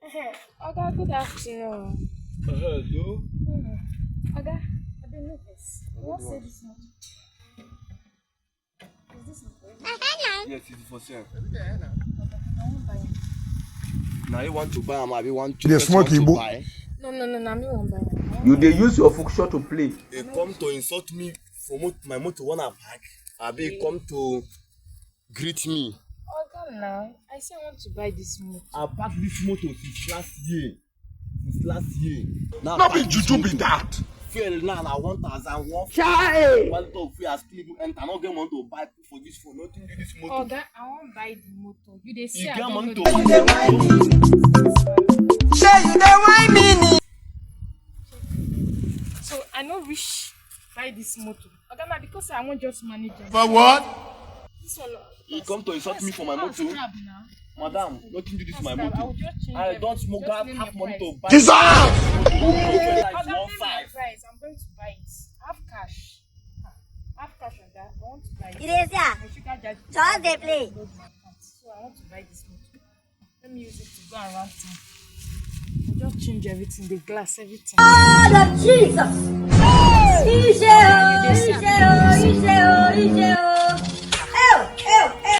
Oga, good afternoon. Hello. Oga, I don't know this. You want to say this much? Is this not for you? Yes, it's for sale. Oga, I won't buy it. Now you want to buy am, you want to They just smoke want to Igbo. buy. No, me won't buy it. You dey use your function to play. They come to insult me for my motor wanna pack. Abi come to greet me. Oga, now, I say I want to buy this motor. I packed this motor since last year. Now Not be juju be that. Fuel now na 1,001. Chai! One to fuel as still enter. No get money to buy for this phone. Nothing do this motor. Oga, I won't buy the motor. You dey see You I get don't money know to So I no wish buy this motor. Oga, na because I want just manage it. For what? This one. You come to insult me for my motor. Scrap now. Madam, nothing do this to my Scrap. I motor. will just change I everything. don't smoke. Just I name have the money price. to buy. Jesus! Like Oga, name 1.5. my price. I'm going to buy it. I have cash. I have cash on that. I want to buy it. It is, yeah. My sugar daddy Just dey play. load my account. So I want to buy this motor. Let me use it to go around town. I'll just change everything, the glass, everything. God of Jesus. Ije o, ije o, ije o, ije o.